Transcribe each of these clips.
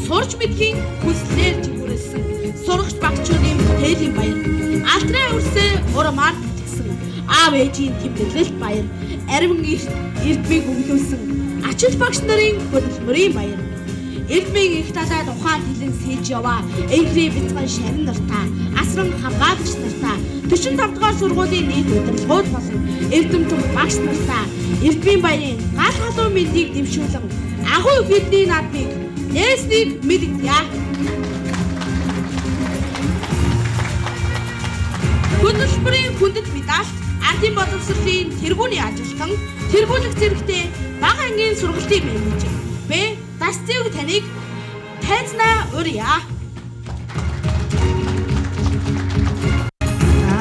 Сурч мэдхийн хүслээр жигүүрэлсэн сурагч багчуудын бүтээлийн баяр. Алтрын үрсээ урамаар тэтгсэн аав ээжийн тэмдэглэлт баяр. Ариван эрдмийг өглөөсөн ачил багш нарын хөдөлмөрийн баяр. Эрдмийн их талаад ухаан хилэн сэлж яваа Энхри бяцхан шарин нартаа асран хамгаалагч нартаа 45 дугаар сургуулийн нийт удирдлагууд болон эрдэмтэн багш нартаа эрдмийн баярын гал халуун мэндийг дэвшүүлэн агуу бидний наадмыг нээснийг мэдгдээ. Хөдөлмөрийн хүндэт медаль ардын боловсролын тэргүүний ажилтан тэргүүлэх зэрэгтэй бага ангийн сургалтын менежер Б. Дасцыг таныг тайзнаа урья.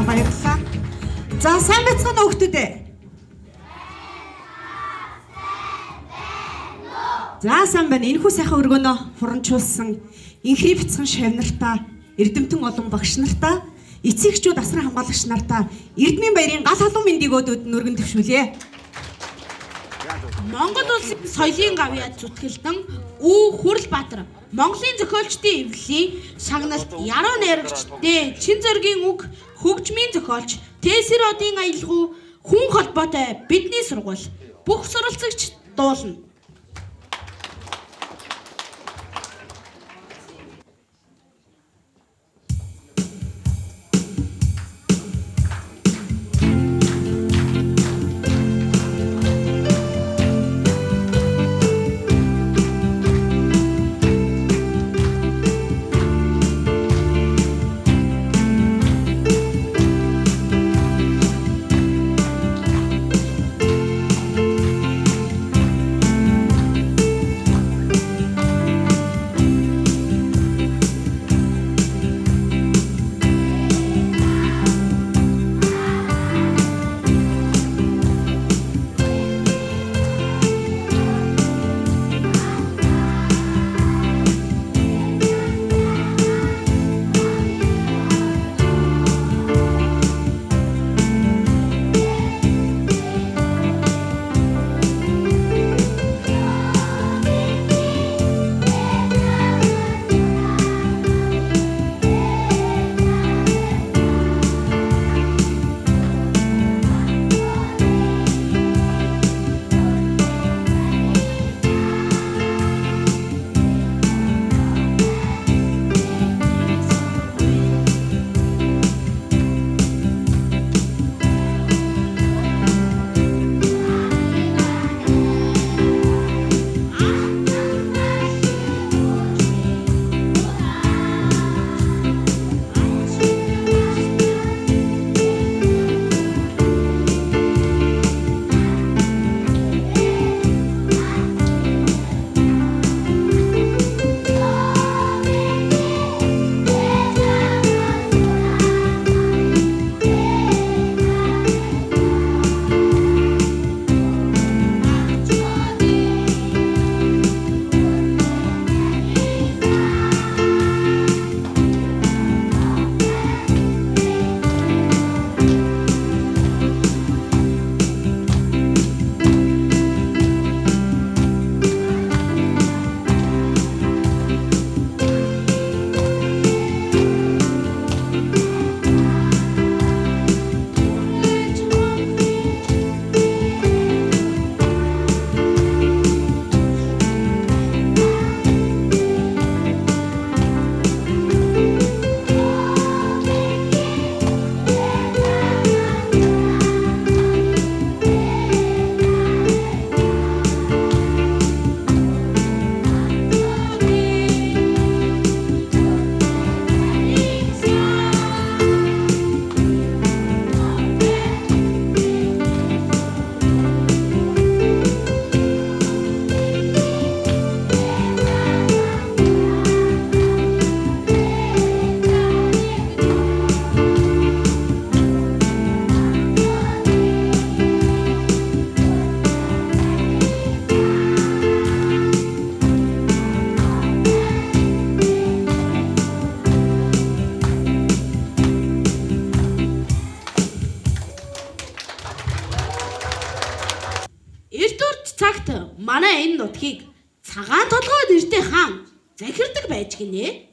Баярлалаа. За сайн байцгаана уу хүүхдүүд. За сайн байна. Энэхүү сайхан өргөнөө хурамчуулсан Энхри бяцхан шавнартаа эрдэмтэн олон багш нартаа эцэгчүүд асран хамгаалагч нартаа эрдмийн баярын гал халуун мэндийг өдөөд нүргэн төвшүүлье. Монгол улсын соёлын гавьяа зүтгэлтэн Үү Хүрлбаатар Монголын зохиолчдын эвлэлийн шагналт яруу найрагч Д. Чин зоргийн үг хөгжмийн зохиолч Тэсэр одын аялгау хүн холбоотой бидний сургууль бүх суралцагч дуулна. багт манай энэ нутгийг цагаан толгой нэртэй хаан захирдаг байж гинэ.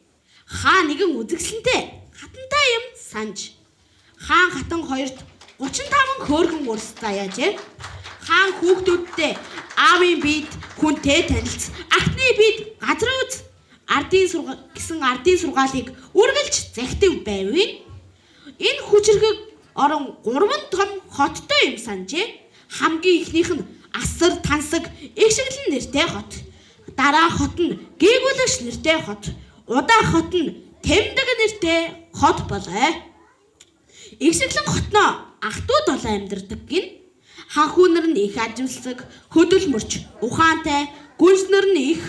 Хаан нэгэн үзэсгэлэнтэй хатантай юм санж. Хаан хатан хоёрт 35 хөөрхөн урс заяажээ. Хаан хүүхдүүдтэй аавын бид хүнтэй танилц, ахны бид газар үз гэсэн ардын сургаалыг үргэлж захидаг байвын. Энэ хүчрхэг орон 3 том хоттой юм санжээ. Хамгийн ихнийх нь Асар Тансаг Игшиглэн нэртэй хот. Дараа хот нь Гээгүүлэгш нэртэй хот. Удаа хот нь Тэмдэг нэртэй хот болоо. Игшиглэн хотноо ах トゥ долоо амьдардаг гин. Ханхүүнэр нь их ажимсаг, хөдөл мөрч, ухаантай, гүнснэр нь их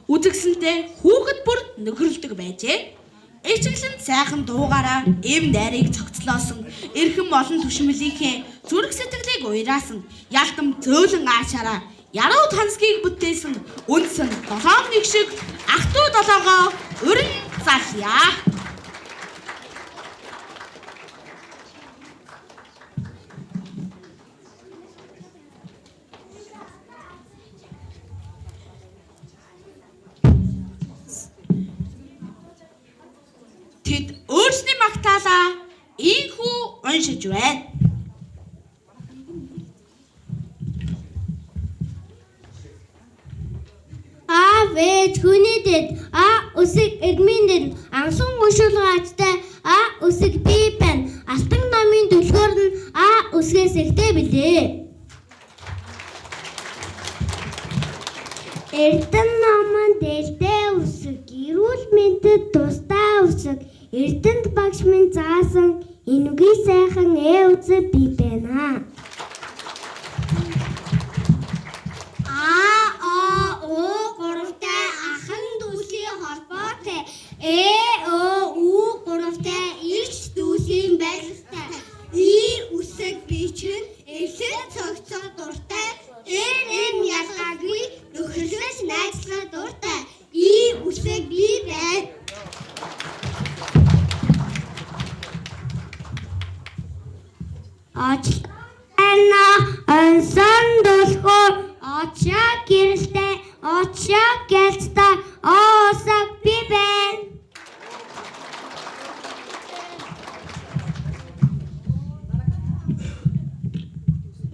үзэгсэнтэй хүүхэд бүр нөхөрлөдөг байжээ. Игшиглэн сайхан дуугаараа эв найрыг цогцлоосон, эрхэм олон түшмэлийнхээ зүрх сэтгэлийг уйраасан, ялтам зөөлөн аашаараа яруу тансгийг бүтээсэн үнсэн 7 их шиг ах トゥ долоогоо өрн залъя. Тэд өөрсний магтаалаа ийхүү уншиж байна. Вэж хүнэдэд үсэг эдминдэн ансан гушуулгаачтай үсэг бипэн алтан номын дүлгөр нь үсгээс ихтэй билээ. Эрдэн номон дээлтэй үсэг эрүүл мэндэд тустай үсэг эрдэнд багш минь заасан энэгүй сайхан үсэг бипэна. Гуравтай ирч дүүсийн байлгтай. Үсэг бичин элэн цогцоо дуртай. Эм ялгаагүй нөхөрлөж найзлаа дуртай. Үсэг би байна. Ачна ансан дулхоо очоо гэрэлтэй очоо гэлцтэй осаг би байна.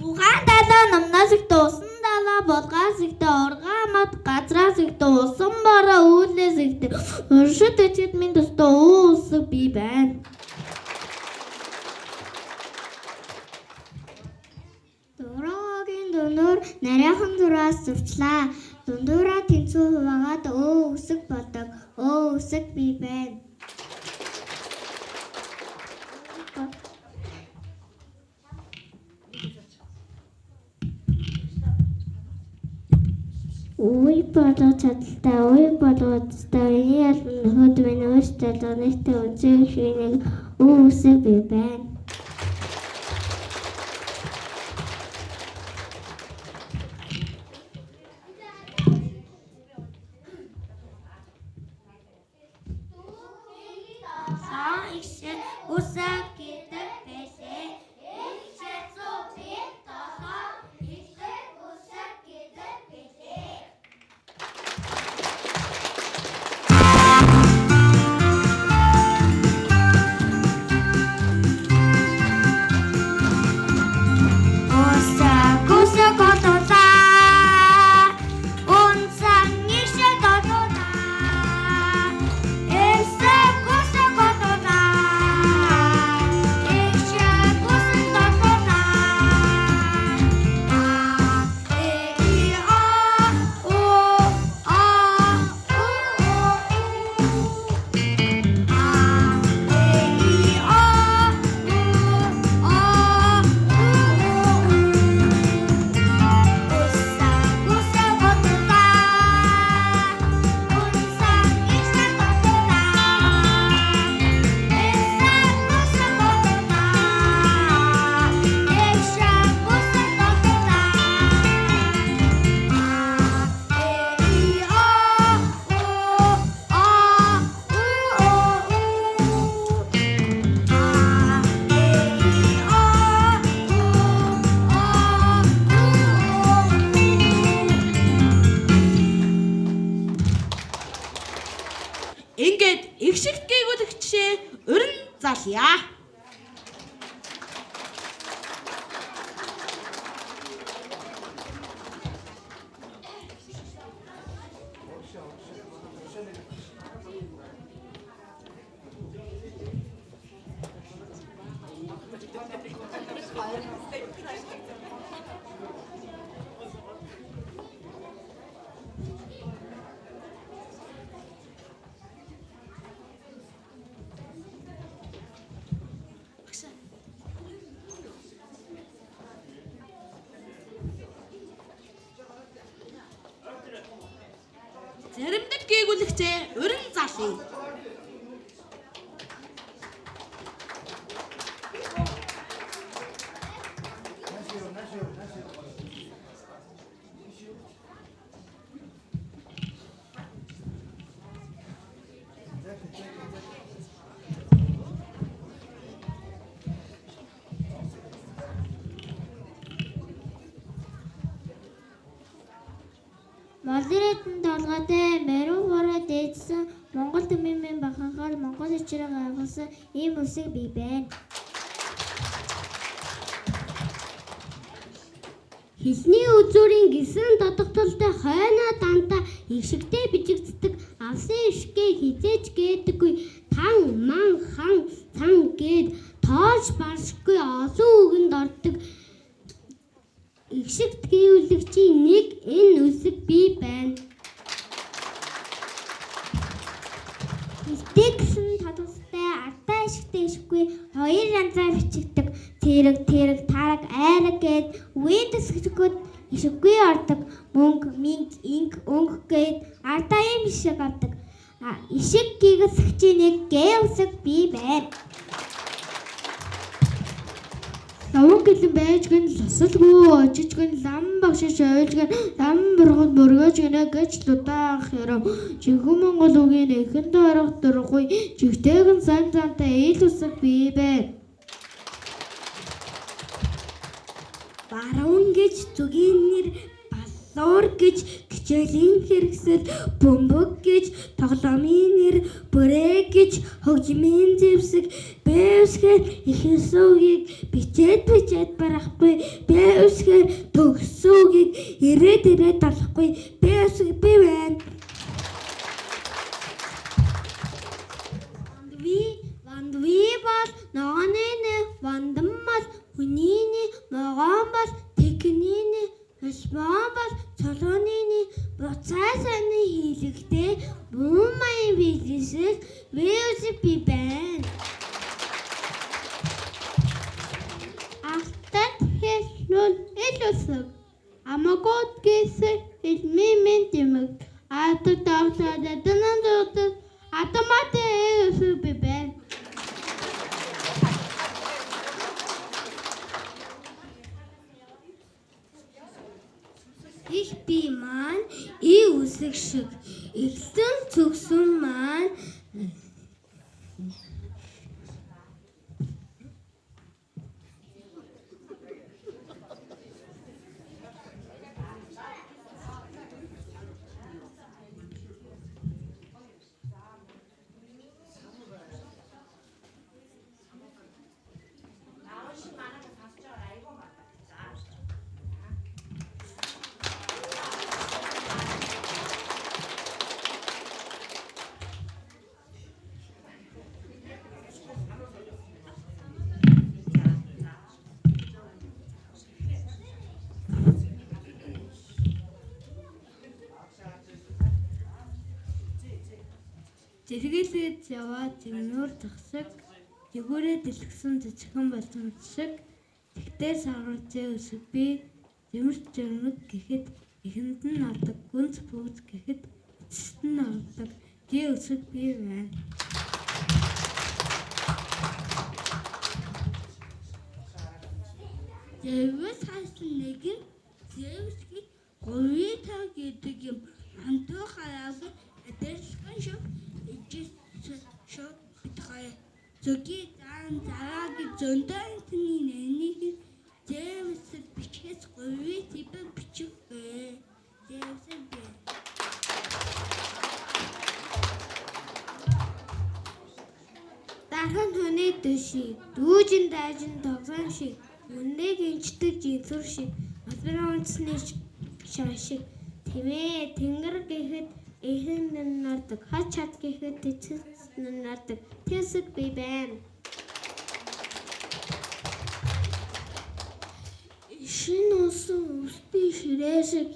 Ухаан далаа намнаас их туусан далаа болгоос их ургаа мод газраас их туусан бороо үүлээс их өршөд эцэд минь тустай үсэг би байна. Дөрөөгийн дүнөр нарийнхан зураас зурчлаа. Дундуураа тэнцүү хуваагаад үсэг болдог. Үсэг би байна. Үй болоо чадaltaй, үй болоо чадaltaй. Энэ албан нөхөд минь өөртөө донётой үзэг шиг нэг үсэг би байна. болъё. Заримдаа гээгүүлэгчээ урин залъя. Малэрэтэн толгойтой меру бороо дээдсэн Монгол төмийн баханхаар Монгол ичрэг агуулсан ийм үсэг бий байна. Хэлний үзүүрийн гисэн тодогтолтой хойноо дантаа ишигтэй bijигддэг алсын ишгээ хизээж гээдэггүй тан ман хан цан гээд тоож баршгүй олон үгэнд ордог ишигт гэвлэгчийн нэг энэ үсэг бий байна. Тэгсэн тодостой артаа ишигтэй ишгүй хоёр янзаар бичигдэг тэрэг тараг айраг гээд үед хэсгүүд ишиггүй ордог мөнгө минг инг өнгө гээд артаа юм ишиг авдаг. Ишиг гэгсгчийн нэг гээ үсэг бий байна. Лавг гэлэн байж гэн ласалгүй очиж гэн лам багшиж ойлж гэн лам бургад мөргөж гэнэ гэж лудаах хэрэг жинхэнэ Монгол үгийн эхэнд орох дургүй жигтэйгэн сан зантай ил үсэг бий байна. Баруун гэж зүгийн нэр балуур гэж кичээлийн хэрэгсэл бөмбөг гэж тоглоомын нэр бүрээ гэж хөгжмийн зэвсэг бэвсгээр ихэнсүүгийг бичээд барахгүй бэвсгээр төгсүүгийг ирээд талахгүй бэвсэг бий байна. Вандви бол ногооны вандан бол хүнийний могоон бол техникний Хашмаа бол цолооны буцаа саний хийлэгтэй бүүн маягийн бизнесээс вирус бий байна. Ахтад хэлнүүл элүсэг амагот гэсэ хэлмийн дэмэг атад тавтаад дэнэнд автомат элүсэг бий байна. Их би маань и үсэг шиг ихсэн цогсон маань зэрэгэлээд яваад зэмнүүр зогсог дэгүүрээ дэлгэсэн цэцхэн болсон шиг тэгтээ сарварцээ өсөг би зэмэрч жирмэг гэхэд ихэнд нь ордог гүнз бүгд гэхэд эцэст нь ордог тий өсөг би байна. Зэвс хайсан нэгэн зэвсгийг говьтаа гэдэг юм хамтуу хараагүй адэрсгэн шов шот битгая зөгийн зарагийн зөндөний нэнийг зэвс бичгээс говьт типэн бичих зэвс бэ. Архан хүний дэшиг, дүүжин дайжин тогсон шиг, мөндөг инчдэг жинсүр шиг, масбараа унцсны шашиг, тэмээ тэнгэр гэхэд эхэн нардаг, хач чад гэхэд тэцэс нардаг, тэсэг би байна. Ишин усан үсби ширээшиг,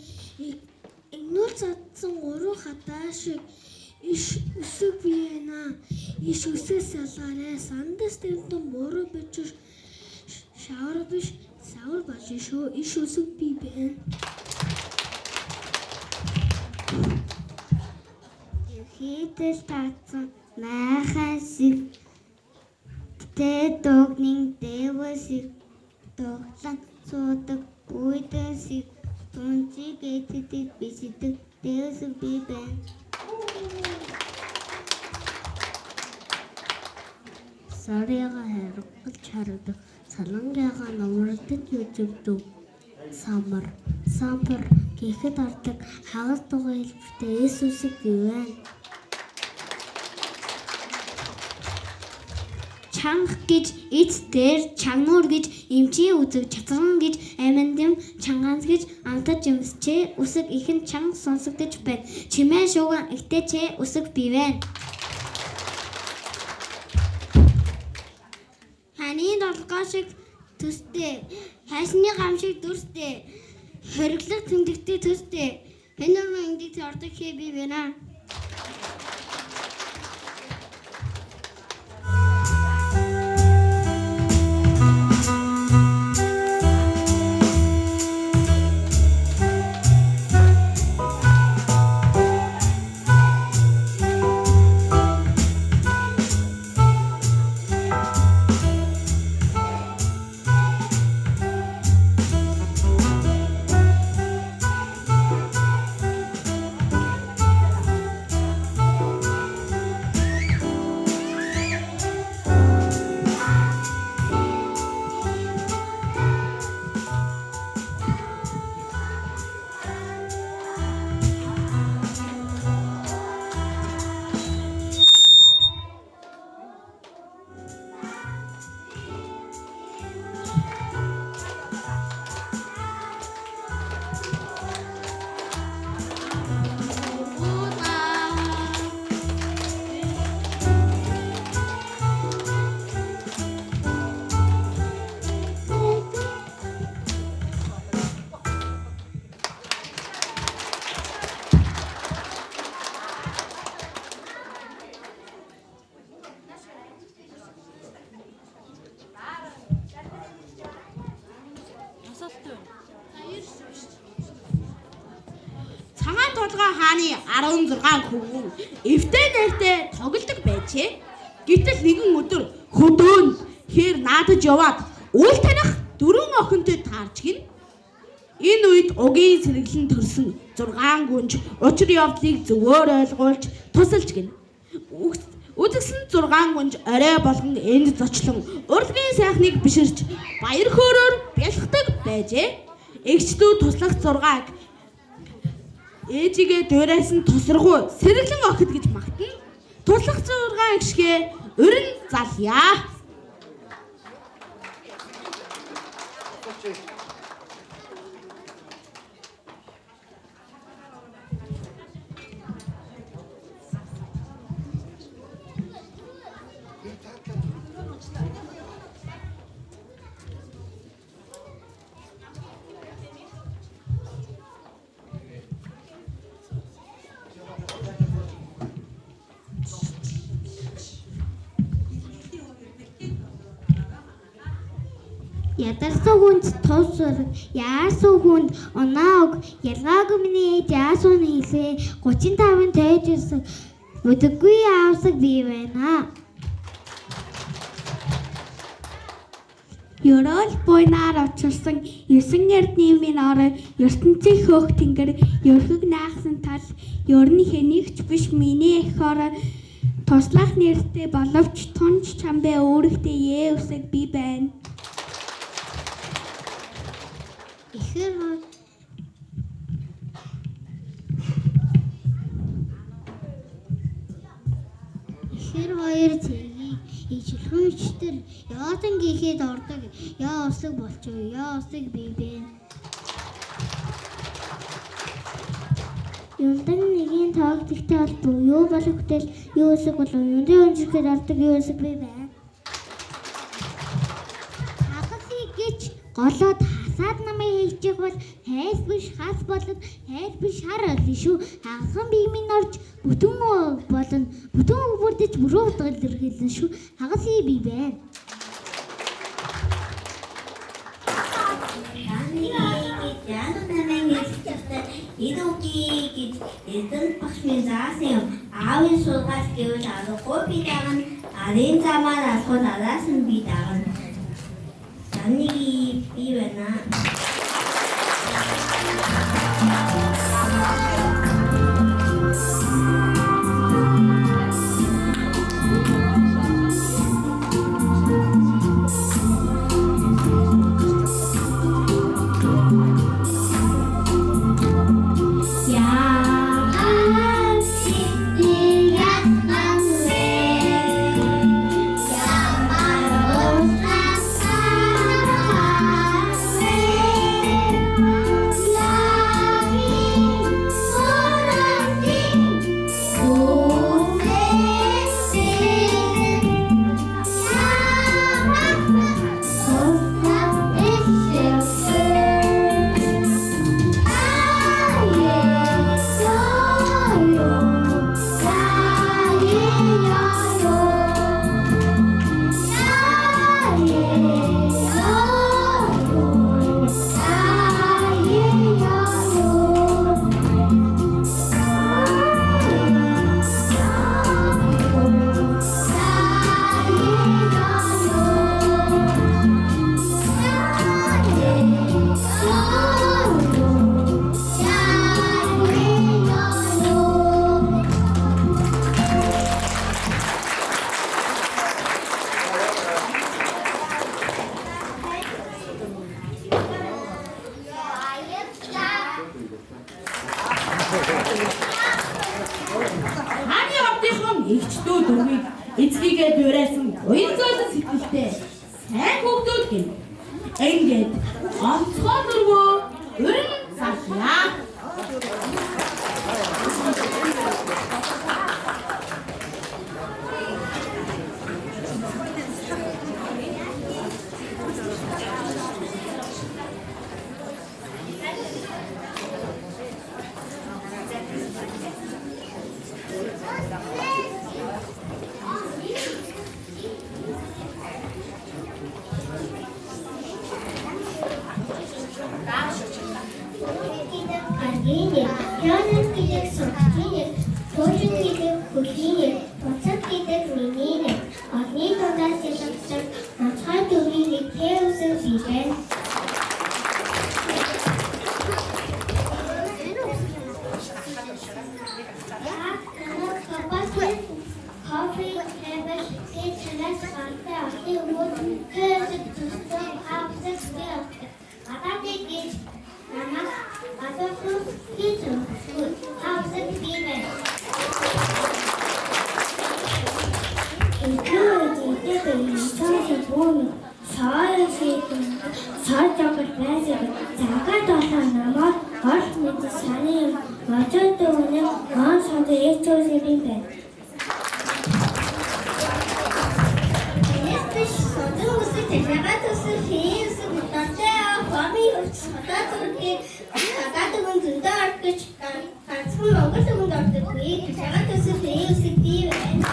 игнур цадсан гурван хатаа шиг, иш үсэг би байна. Иш үсээс ялгаарай, сандас тэмтэн буруу бичиж, шавар биш, савар болж шүү, иш үсэг би байна. Хийдэл таацсан майхасиг тэ догнин дэвсиг тоглон суудаг үйдэсиг тунцыг эцэдэг бисдэг дэвсэг би байна. Саряга хэрэг чардаг салангайга номродод южигдөв самар гэхэд ордог хагас дугуй хэлбэртэй Есүсийг бивэн. Чанга гэж эц дээр чагнуур гэж эмчийн үзэг чацран гэж аминдим чангаанс гэж антаж юмсчээ үсэг ихэн чанга сонсогдож байна. Чимээ шууган ихтэйчээ үсэг бивэн. Ханы долгоо шиг төстэй, хайсны гам шиг дүрстэй, хориглог тэмдэгтэй төстэй, хэнэрмэн индэгт ордог хээ би байна. Цагаан толгой хааны 16 хөвгүн эвтэй нэртэй тоглодог байжээ. Гэтэл нэгэн өдөр хөдөөнд хэр наадаж яваад үл таних 4 охинтой таарч гин. Энэ үед угийн сэргэлэн төрсөн 6 гүнж учир явдлыг зөвөр ойлгуулж тусалж гин. Үдгсэн 6 гүнж орой болгон энд зочлон урлагийн сайхныг биширч баяр хөөрөөр бялхдаг байжээ. Эгчдүү туслах 6-аг ээжигээ дуурайс нь тосроггүй сэргэлэн охид гэж магтана. Туслах 6 гişгээ өрн залъя. Ядарсан хүнд тус ураг, яарсан хүнд оноог, ялгаагүй миний ээж яасан хэлээ 35-ын тайжсэн өдөггүй аавсаг би байна. Ёрол буйнаар очирсан 9 эрдний минь орой ертөнцийн хөөх тэнгэр ёрхог наахсан тал ёрны хэнийгч биш миний эх орой туслах нэртэй боловч тунч чамбай өөрөгтэй Есүсийг би байна. Ихэр хоёр цэгийг Бичлэгчдэр яатан гихэд ордог яа усаг болчихё яа усаг бий бэ. Юндан нэгийн тоогдогтой холбоо юу болох хөтөл юу усаг болов юндын өнжихэд ордог юу усаг бий бэ. Хагасыг гэж голоод хасаад намайг хэлчих бол хайс биш хас болоод хайр биш хар олно шүү. Хагасан бигмийн орж бүтэн болно. Бүтэн бүрдэж мөрөө утгал илэрхийлнэ шүү. Хагасыг бий байна. Яна намайг хэлчихсэн идүүгийгэж эзэн багш минь заасан юм. Аавын суулгаас гэвэл аргагүй би дагна. Арын замаар алхах араас нь би дагна. Даниги би байна. Хааны ордынхон эгчдүүд өргөийг эцгийгээ дуурайсан уянзаалан сэтгэлтэй сайн хүүхдүүд гин. Ингээд онцгой дөрвөө өрн зарлаа. Аргины, Янас гэдэг сургалтын, Туужин гэдэг хөлийн, Буцаг гэдэг миний, Одны дундаас ялагдсан онцгой төвийн тэвсэг бий байна. Кофе, хэвэж, чанаас гартай авсан өгөөд хэвсэг төстэй хавсаг бий. Ататай гэж намайг адуулсан гэж хавсаг бий байна. Саржагт байсан цагаат болоо намайг орч мэд саны мажууд өнө гон санд ээжөөсөө би байна. Эстэж содог үсэг цагаат үсэг хийс мутатай хами удаад үргээ цагаат өгөн зөндөө орч гэж ганцхан монгол өгөнд ордог үе цагаат үсэг хийс би байна.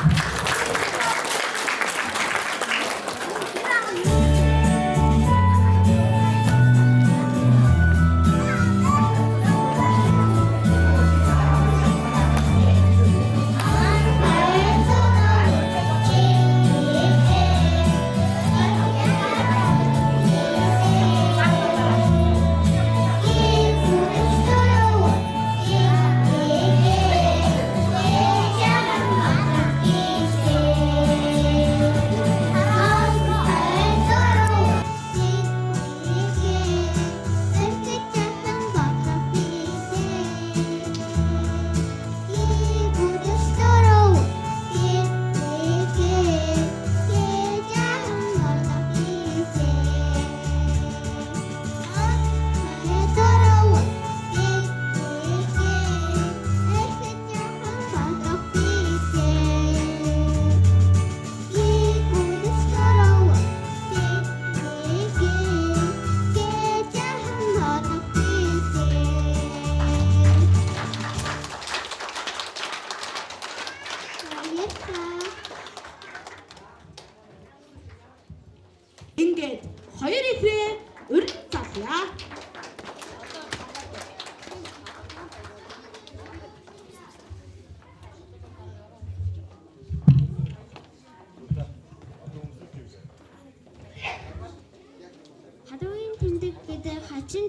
Yeah.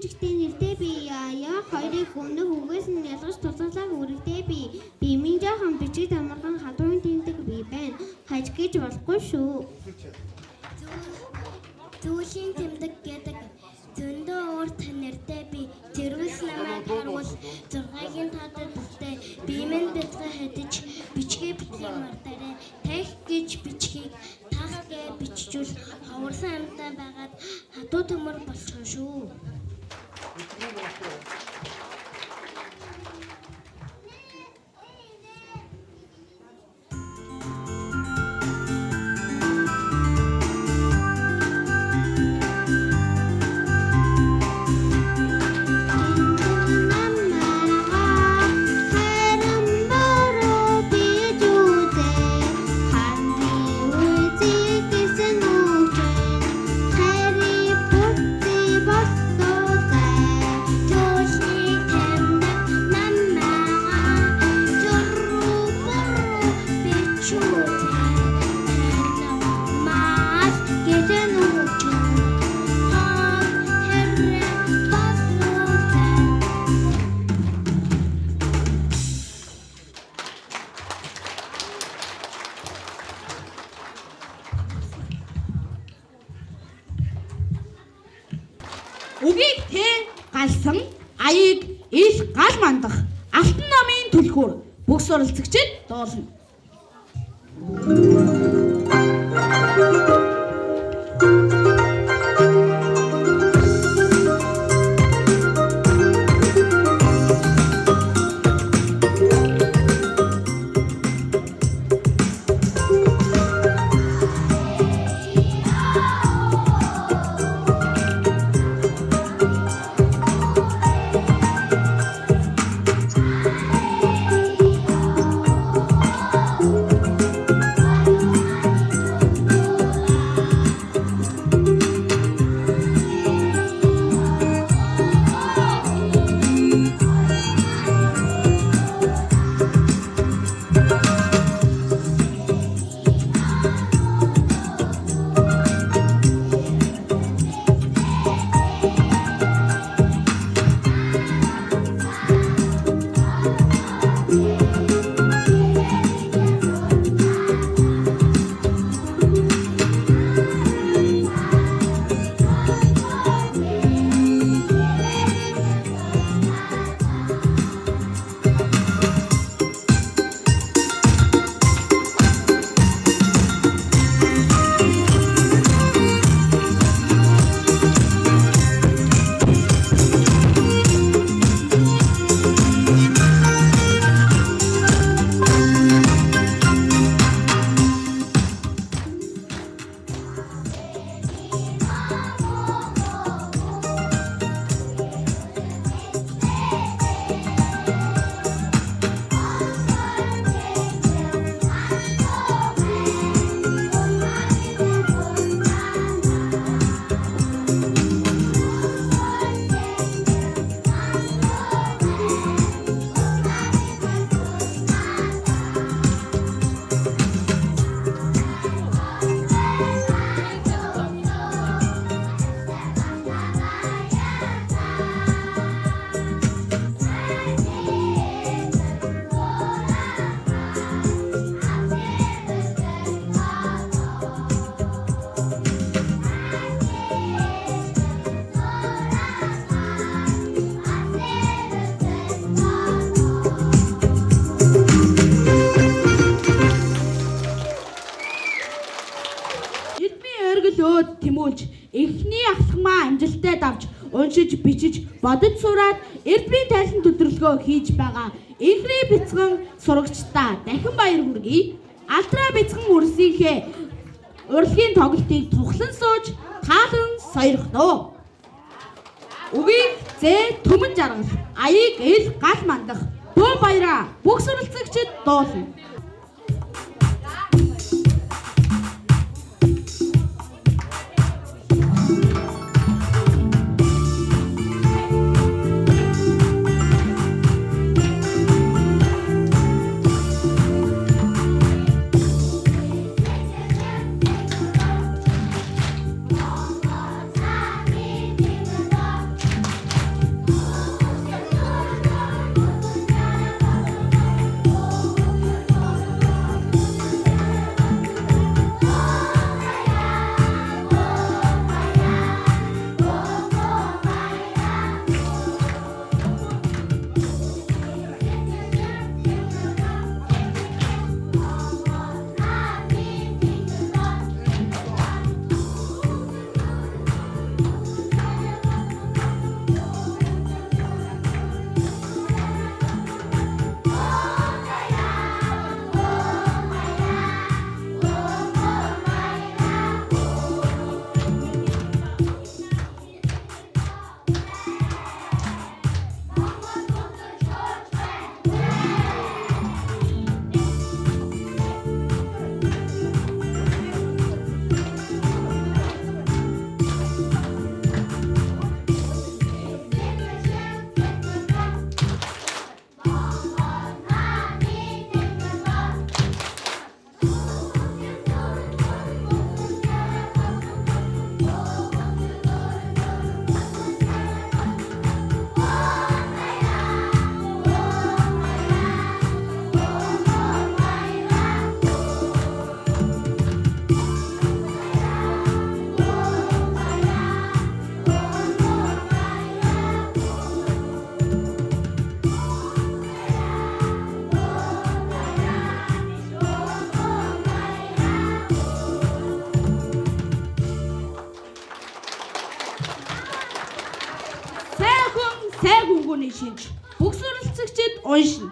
жигтэй нэртэй би яа хоёрыг өмнөх үгээс нь ялгаж туцаалаа үрэгтэй би минь жоохон бичиг тамархан хадуун тэмдэг би байна. Хаж гэж болохгүй шүү. Зүйлийн тэмдэг гэдэг зөндөө өөр нэртэй би зэрвэс намайг харвал 6-гийн таатай бүхтэй би минь бэлгээ хэдэж бичгээ битгэх мартаарэ тех гэж бичгийг тах гэ бичжүүл хаварсан амьтаа байгаад хатуу төмөр болчихно шүү. Үгийг тэ галсан аяыг ил гал мандах алтан намын түлхүүр бүх суралцагчид дуулна. Эхний ахлахмаа амжилттай давж уншиж бичиж бодож сураад эрдмийн тайлан төдөрлөгөө хийж байгаа инхри бяцхан сурагчдаа дахин баяр хүргэе. Алтраа бяцхан үрсийнхээ урлагийн тоглолтыг тухлан сууж таалан сойрхно. Үгийг зээ төмөн жаргал, аяыг ил гал мандах, бөө баяраа бүх суралцагчид дуулна. шинж. Бүх суралцагчид уншина.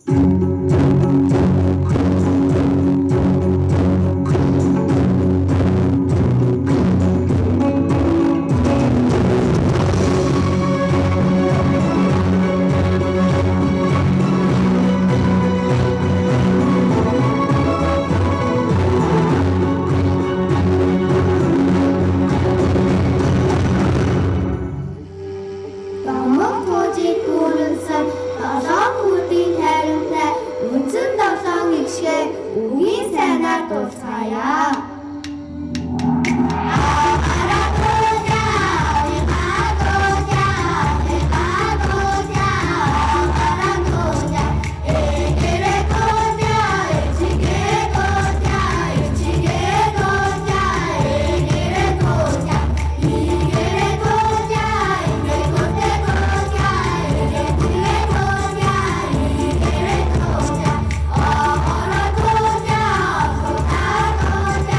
Hãy subscribe cho kênh Ghiền Mì Gõ để không bỏ lỡ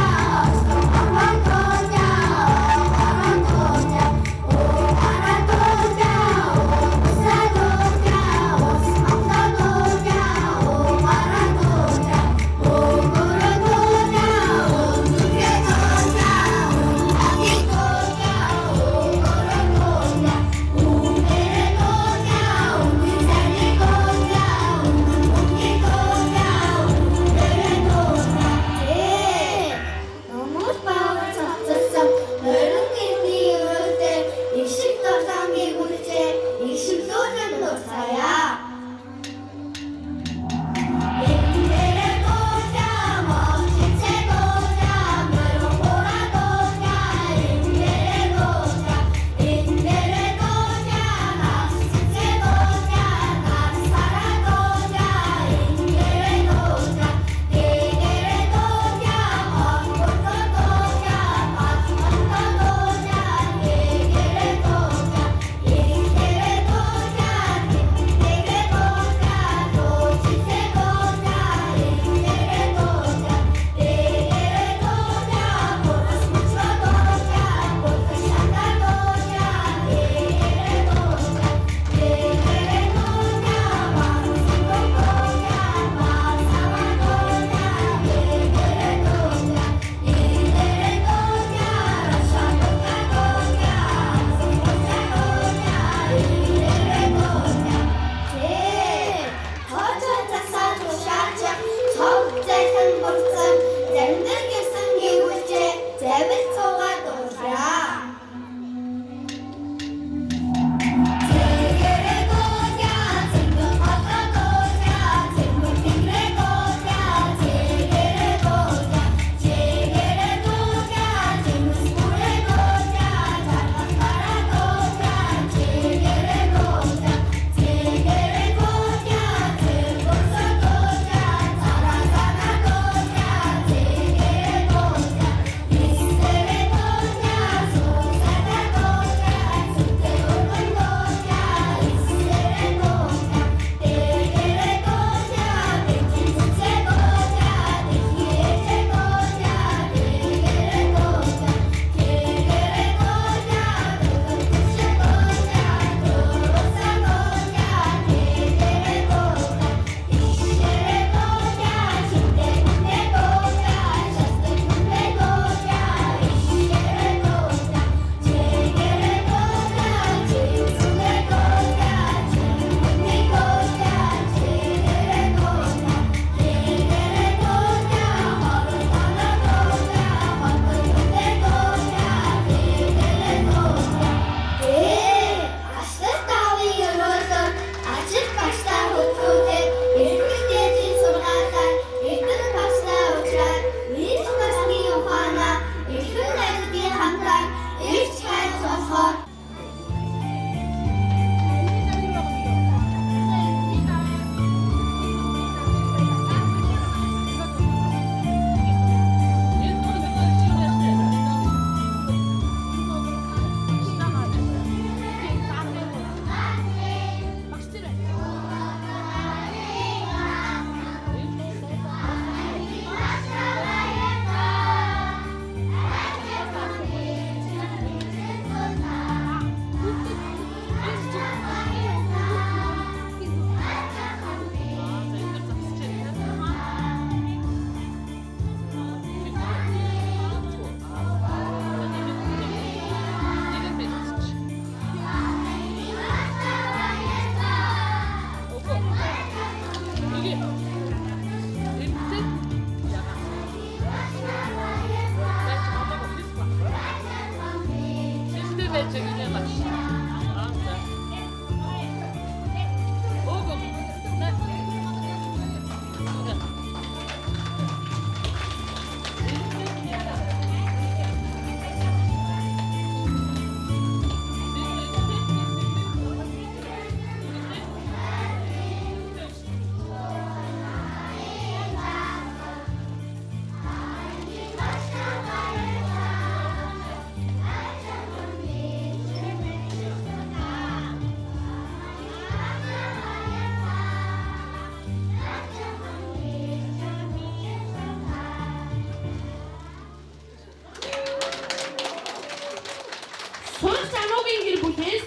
Аавын гэр бүлээс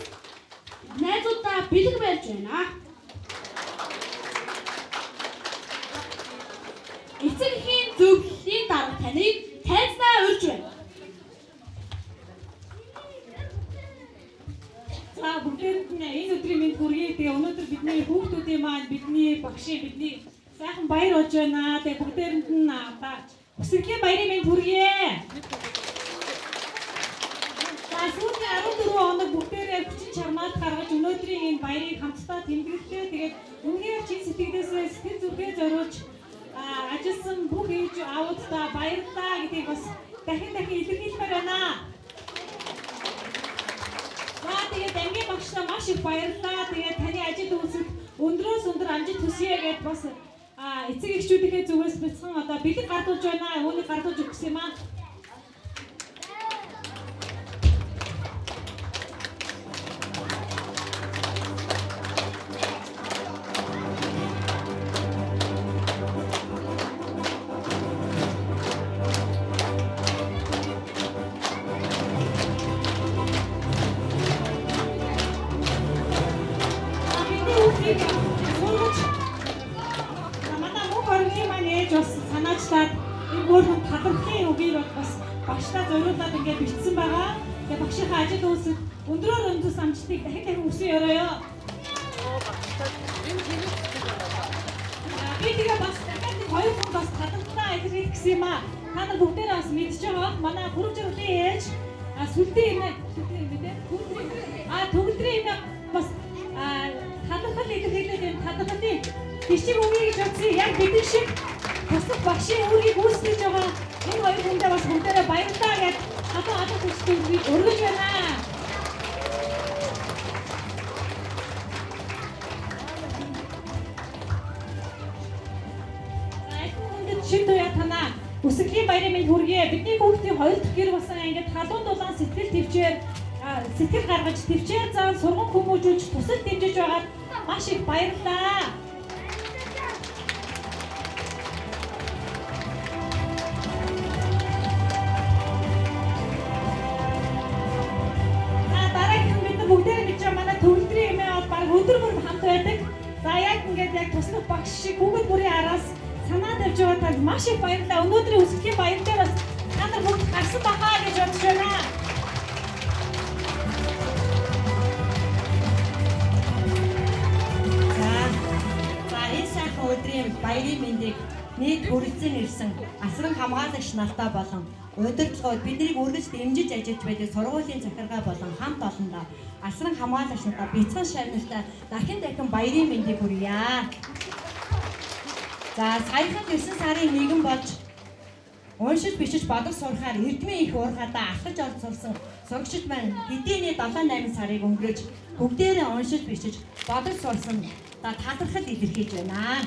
найзуудаа бэлэг барьж байна. Эцэгхийн зөвлөлийн дарга таныг тайзнаа урьж байна. За бүгдээрэнд нь энэ өдрийн мэнд хүргэе. Тэгээ өнөөдөр бидний хүүхдүүдийн маань бидний багшийн бидний сайхан баяр болж байна. Тэгээ бүгдээрэнд нь өсвөрийн баярын мэнд хүргэе. За сүүлийн 14 хоног бүгдээрээ хүчин чармаад гаргаж өнөөдрийн энэ баярыг хамтдаа тэмдэглэлээ. Тэгээд үнээр чин сэтгэлээсээ сэтгэл зүрхээ зориулж ажилласан бүх ээж аавуудаа баярлалаа гэдгийг бас дахин илэрхийлмээр байна. Тэгээд ангийн багштай маш их баярлалаа. Тэгээд таны ажил үйлсэд өндрөөс өндөр амжилт хүсье гэж бас эцэг эхчүүдийнхээ зүгээс бяцхан одоо бэлэг гардуулж байна. Үүнийг гардуулж өгсөн юм аа. Манай мөн хоргийн маань ээж бас санаачлаад энэ өөрхөн талархлын үгийг бас багштай зориулаад ингээд бичсэн байгаа. Тэгээ багшийнхаа ажил үйлсэд өндрөөр өндөс амжилтыг дахин хүсье өрөөё. Би тэгээ бас дахиад хоёр хүн бас талархлаа илэрхийлэх гэсэн юм аа. Та нар бүгдээрээ бас мэдж байгаа. Манай хүрэг жаргалын ээж сүлдийн юм төгөлдрийн юм бас талархал илэрхийлээд энэ талархлын бичиг үгийг гэж утсан яг бидний шиг туслах багшийн үүргийг үүсгэж байгаа энэ хоёр хүндээ бас бүгдээрээ баярлалаа гэж одоо хүсдэг өргөж байна. Шин туяа танаа өсвөрийн баярын мэнд хүргэе. Бидний хүүхдийн 2 дахь гэр болсон ингээд халуун дулаан сэтгэл гаргаж төвчээр заан сургууль хүмүүжүүлж тусал дэмжиж байгаад маш их баярлалаа. Дараагийн бид бүгдээрээ гэж манай төвлөрийн эмээ бол баг өдөр бүр хамт байдаг. За яг ингээд яг туслах багш шиг хүүхэд бүрийн араас санаа тавьж байгаа танд маш их баярлалаа. Өнөөдрийн өсвөрийн баяр дээр бас та нар бүгд гарсан бахаа гэж бодож байна. Өдрийн баярын мэндийг нийт хүрэлцэн ирсэн асран хамгаалагч нартай болон удирдлагууд биднийг үргэлж дэмжиж ажиллаж байдаг сургуулийн захиргаа болон хамт олондоо асран хамгаалагч нартай бяцхан шавнартай дахин баярын мэндийг хүргье. За саяхан 9 сарын 1 болж уншиж бичиж бодох сурахаар эрдмийн их уурхаадаа алхаж орж сурсан сурагчид маань хэдийний 7-8 сарыг өнгөрөөж бүгдээрээ уншиж бичиж бодож сурсан талархал илэрхийлж байна.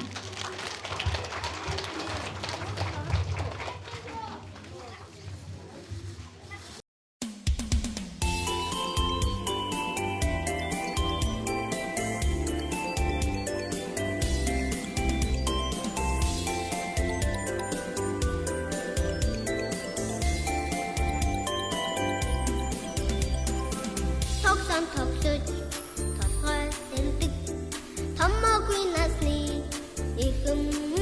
Тогсон тоглож толгой сэндэг томоогүй насны ихэм